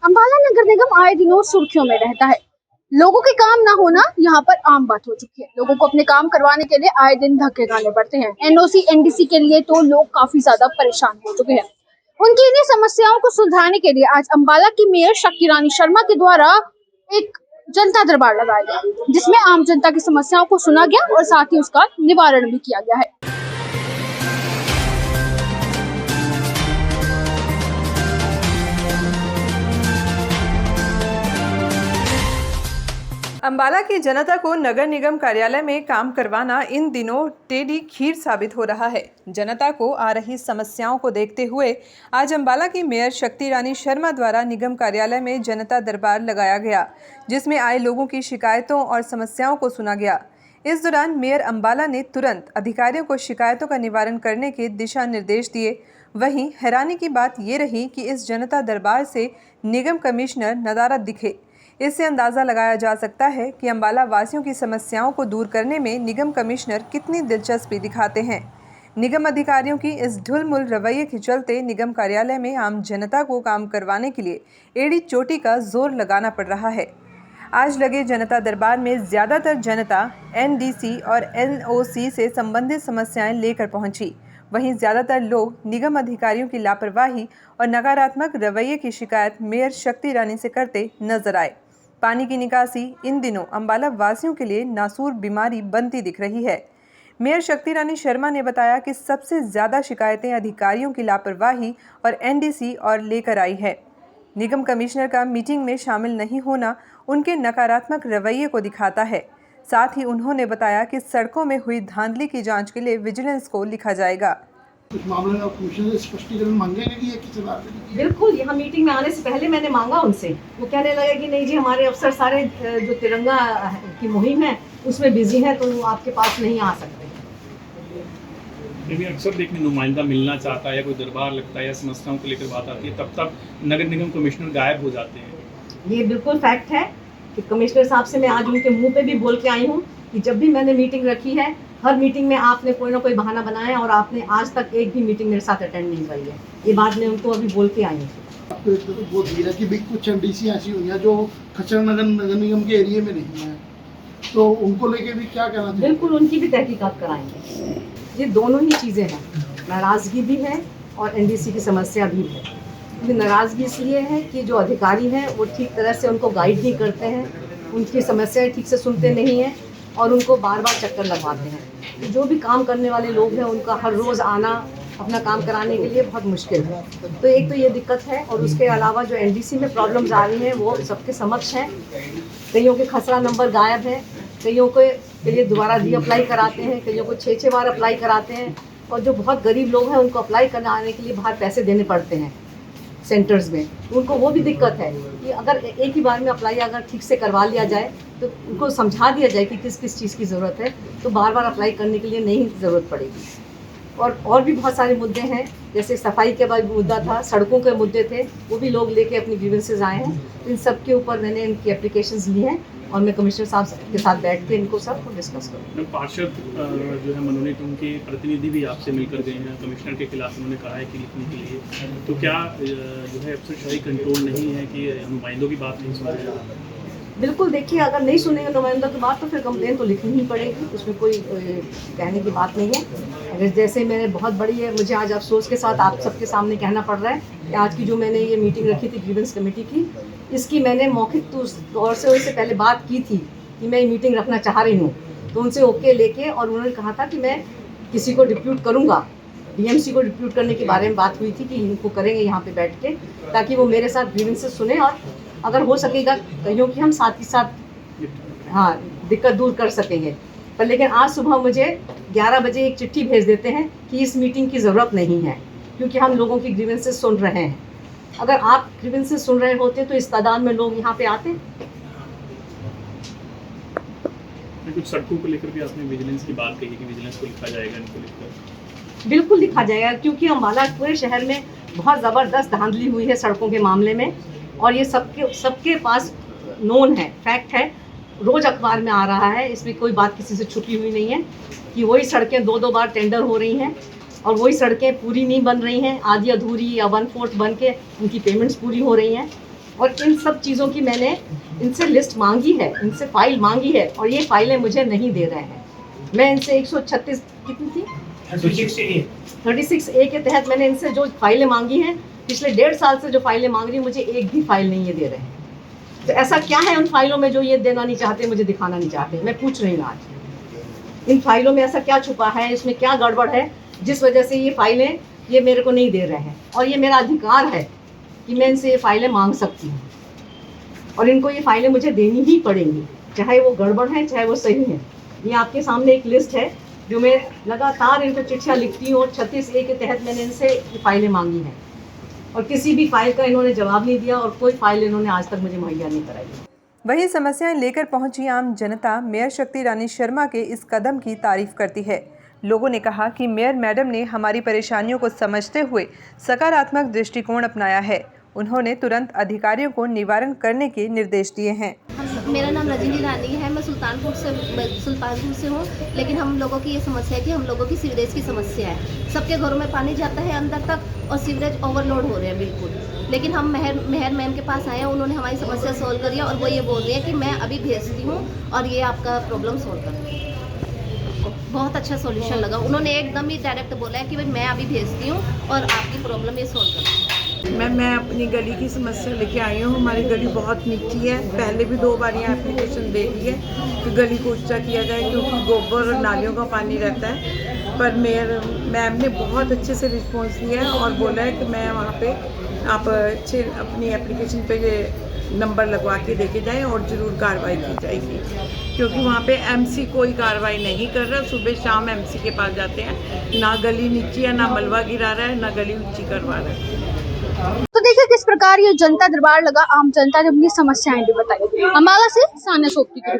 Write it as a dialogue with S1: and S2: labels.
S1: अंबाला नगर निगम आए दिनों सुर्खियों में रहता है। लोगों के काम ना होना यहाँ पर आम बात हो चुकी है। लोगों को अपने काम करवाने के लिए आए दिन धक्के खाने पड़ते हैं। एनओसी एनडीसी के लिए तो लोग काफी ज्यादा परेशान हो चुके हैं। उनकी इन्हीं समस्याओं को सुलझाने के लिए आज अंबाला की मेयर शक्ति रानी शर्मा के द्वारा एक जनता दरबार लगाया गया, जिसमें आम जनता की समस्याओं को सुना गया और साथ ही उसका निवारण भी किया गया है।
S2: अंबाला की जनता को नगर निगम कार्यालय में काम करवाना इन दिनों टेढ़ी खीर साबित हो रहा है। जनता को आ रही समस्याओं को देखते हुए आज अंबाला की मेयर शक्ति रानी शर्मा द्वारा निगम कार्यालय में जनता दरबार लगाया गया, जिसमें आए लोगों की शिकायतों और समस्याओं को सुना गया। इस दौरान मेयर अंबाला ने तुरंत अधिकारियों को शिकायतों का निवारण करने के दिशा निर्देश दिए। वहीं हैरानी की बात ये रही कि इस जनता दरबार से निगम कमिश्नर नदारद दिखे। इससे अंदाज़ा लगाया जा सकता है कि अंबाला वासियों की समस्याओं को दूर करने में निगम कमिश्नर कितनी दिलचस्पी दिखाते हैं। निगम अधिकारियों की इस ढुलमुल रवैये के चलते निगम कार्यालय में आम जनता को काम करवाने के लिए एड़ी चोटी का जोर लगाना पड़ रहा है। आज लगे जनता दरबार में ज़्यादातर जनता एनडीसी और एनओसी से संबंधित समस्याएं लेकर पहुंची। वहीं ज़्यादातर लोग निगम अधिकारियों की लापरवाही और नकारात्मक रवैये की शिकायत मेयर शक्ति रानी से करते नजर आए। पानी की निकासी इन दिनों अंबाला वासियों के लिए नासूर बीमारी बनती दिख रही है। मेयर शक्ति रानी शर्मा ने बताया कि सबसे ज़्यादा शिकायतें अधिकारियों की लापरवाही और एनडीसी और लेकर आई है। निगम कमिश्नर का मीटिंग में शामिल नहीं होना उनके नकारात्मक रवैये को दिखाता है। साथ ही उन्होंने बताया कि सड़कों में हुई धांधली की जांच के लिए विजिलेंस को लिखा जाएगा।
S3: इस मामले में कमिश्नर से स्पष्टीकरण मांगेंगे कि ये किस बात में?
S4: बिल्कुल, यहाँ मीटिंग में आने से पहले मैंने मांगा उनसे। वो कहने लगे कि नहीं जी, हमारे अफसर सारे जो तिरंगा की मुहिम है उसमें बिजी हैं, तो वो आपके पास नहीं आ सकते।
S5: अक्सर देखने नुमाइंदा मिलना चाहता है या कोई दरबार लगता है या समस्याओं को लेकर बात आती है, तब तक नगर निगम कमिश्नर गायब हो जाते हैं।
S4: ये बिल्कुल फैक्ट है कि कमिश्नर साहब से मैं आज उनके मुंह पे भी बोल के आई हूँ कि जब भी मैंने मीटिंग रखी है, हर मीटिंग में आपने कोई ना कोई बहाना बनाया है और आपने आज तक एक भी मीटिंग मेरे साथ अटेंड नहीं करी है। ये बात मैं उनको अभी बोल के आई हूँ।
S3: आपको एक तो बोल दिया कि भी कुछ एनडीसी ऐसी हुई हैं जो खच्चर नगर निगम के एरिया में नहीं है, तो उनको लेके भी क्या कहना चाहिए?
S4: बिल्कुल, उनकी भी तहकीकात कराएंगे। ये दोनों ही चीज़ें हैं, नाराज़गी भी है और एनडीसी की समस्या भी है। ये नाराज़गी इसलिए है कि जो अधिकारी हैं वो ठीक तरह से उनको गाइड नहीं करते हैं, उनकी समस्याएं ठीक से सुनते नहीं हैं और उनको बार बार चक्कर लगवाते हैं। तो जो भी काम करने वाले लोग हैं उनका हर रोज़ आना अपना काम कराने के लिए बहुत मुश्किल है। तो एक तो ये दिक्कत है और उसके अलावा जो एनडीसी में प्रॉब्लम्स आ रही हैं वो सबके समक्ष हैं। कईयों के खसरा नंबर गायब है, कईयों के लिए दोबारा रीअप्लाई कराते हैं, कईयों को 6 बार अप्लाई कराते हैं और जो बहुत गरीब लोग हैं उनको अप्लाई कराने के लिए बाहर पैसे देने पड़ते हैं सेंटर्स में। उनको वो भी दिक्कत है कि अगर एक ही बार में अप्लाई अगर ठीक से करवा लिया जाए तो उनको समझा दिया जाए कि किस किस चीज़ की ज़रूरत है, तो बार बार अप्लाई करने के लिए नहीं ज़रूरत पड़ेगी। और भी बहुत सारे मुद्दे हैं, जैसे सफाई के बाद मुद्दा था, सड़कों के मुद्दे थे, वो भी लोग लेके अपनी ग्रीवेंसेस आए हैं। तो इन सब के ऊपर मैंने इनकी एप्लीकेशंस ली हैं और मैं कमिश्नर साहब के साथ बैठ के इनको सब डिस्कस करूँ।
S5: पार्षद जो है मनोनीत, उनके प्रतिनिधि भी आपसे मिलकर गए हैं कमिश्नर के खिलाफ, उन्होंने कहा है कि लिखने के लिए, तो क्या जो है अफसरशाही कंट्रोल नहीं है कि नुमाइंदों की बात नहीं सुन रहे?
S4: बिल्कुल, देखिए, अगर नहीं सुनेंगे नुमाइंदों की बात तो फिर कंप्लेन तो लिखनी ही पड़ेगी, उसमें कोई कहने की बात नहीं है। अगर जैसे मैंने बहुत बड़ी है, मुझे आज अफसोस के साथ आप सबके सामने कहना पड़ रहा है कि आज की जो मैंने ये मीटिंग रखी थी ग्रीवेंस कमेटी की, इसकी मैंने मौखिक तौर से उनसे पहले बात की थी कि मैं ये मीटिंग रखना चाह रही हूँ, तो उनसे ओके लेके और उन्होंने कहा था कि मैं किसी को डिप्यूट करूँगा, डीएमसी को डिप्यूट करने के बारे में बात हुई थी कि इनको करेंगे यहाँ पे बैठ के, ताकि वो मेरे साथ ग्रीवेंसेस सुने और अगर हो सकेगा कईयों की हम साथ ही साथ दिक्कत दूर कर सकेंगे। पर लेकिन आज सुबह मुझे 11 बजे एक चिट्ठी भेज देते हैं कि इस मीटिंग की ज़रूरत नहीं है क्योंकि हम लोगों की ग्रीवेंसेस सुन रहे हैं। अगर आप ग्रीवेंसेस सुन रहे होते तो इस तादाद में लोग यहाँ पे आते।
S5: कुछ सड़कों को लेकर भी आपने विजिलेंस की बात कही कि विजिलेंस को लिखा जाएगा, इनको लिखकर।
S4: बिल्कुल लिखा जाएगा, क्योंकि अम्बाला पूरे शहर में बहुत ज़बरदस्त धांधली हुई है सड़कों के मामले में और ये सबके पास नोन है, फैक्ट है, रोज़ अखबार में आ रहा है। इसमें कोई बात किसी से छुपी हुई नहीं है कि वही सड़कें 2-2 बार टेंडर हो रही हैं और वही सड़कें पूरी नहीं बन रही हैं, आधी अधूरी या 1/4 बन के उनकी पेमेंट्स पूरी हो रही हैं। और इन सब चीज़ों की मैंने इनसे लिस्ट मांगी है, इनसे फाइल मांगी है, और ये फाइलें मुझे नहीं दे रहे हैं। मैं इनसे 136 कितनी थी 36A के तहत मैंने इनसे जो फाइलें मांगी हैं, पिछले 1.5 साल से जो फाइलें मांग रही हूँ, मुझे एक भी फाइल नहीं ये दे रहे हैं। तो ऐसा क्या है उन फाइलों में जो ये देना नहीं चाहते, मुझे दिखाना नहीं चाहते? मैं पूछ रही हूँ आज, इन फाइलों में ऐसा क्या छुपा है, इसमें क्या गड़बड़ है जिस वजह से ये फाइलें ये मेरे को नहीं दे रहे हैं? और ये मेरा अधिकार है कि मैं इनसे ये फाइलें मांग सकती हूँ, और इनको ये फाइलें मुझे देनी ही पड़ेंगी, चाहे वो गड़बड़ है चाहे वो सही है। ये आपके सामने एक लिस्ट है जो मैं लगातार इनको चिट्ठियाँ लिखती हूँ, और 36A के तहत मैंने इनसे ये फाइलें मांगी हैं, और किसी भी फाइल का इन्होंने जवाब नहीं दिया, और कोई फाइल इन्होंने आज तक मुझे मुहैया नहीं कराई।
S2: वहीं समस्याएं लेकर पहुंची आम जनता मेयर शक्ति रानी शर्मा के इस कदम की तारीफ करती है। लोगों ने कहा कि मेयर मैडम ने हमारी परेशानियों को समझते हुए सकारात्मक दृष्टिकोण अपनाया है। उन्होंने तुरंत अधिकारियों को निवारण करने के निर्देश दिए हैं।
S6: मेरा नाम रजनी रानी है, मैं सुल्तानपुर से हूँ। लेकिन हम लोगों की ये समस्या है कि हम लोगों की सीवरेज की समस्या है। सबके घरों में पानी जाता है अंदर तक, और सीवरेज ओवरलोड हो रहे हैं बिल्कुल। लेकिन हम मेहर मैम के पास आए हैं, उन्होंने हमारी समस्या सॉल्व करी है, और वो ये बोल रही है कि मैं अभी भेजती हूँ और ये आपका प्रॉब्लम सॉल्व कर देंगे। बहुत अच्छा सॉल्यूशन लगा, उन्होंने एकदम ही डायरेक्ट बोला है कि भाई मैं अभी भेजती हूँ और आपकी प्रॉब्लम ये सॉल्व कर देंगे।
S7: मैं अपनी गली की समस्या लेके आई हूँ। हमारी गली बहुत नीची है, पहले भी 2 बार यहाँ एप्लीकेशन दे दी है कि गली को ऊंचा किया जाए, क्योंकि गोबर और नालियों का पानी रहता है। पर मेयर मैम ने बहुत अच्छे से रिस्पॉन्स दिया है और बोला है कि मैं वहाँ पे आप अच्छे अपनी एप्लीकेशन पे ये नंबर लगवा के देके जाएं और ज़रूर कार्रवाई की जाएगी, क्योंकि वहाँ पे एमसी कोई कार्रवाई नहीं कर रहा। सुबह शाम एमसी के पास जाते हैं, ना गली नीची है, ना मलबा गिरा रहा है, ना गली ऊंची करवा रहा है।
S1: तो देखिए किस प्रकार ये जनता दरबार लगा, आम जनता ने अपनी समस्याएं भी बताई। अम्बाला से सान्या सोपती की रिपोर्ट।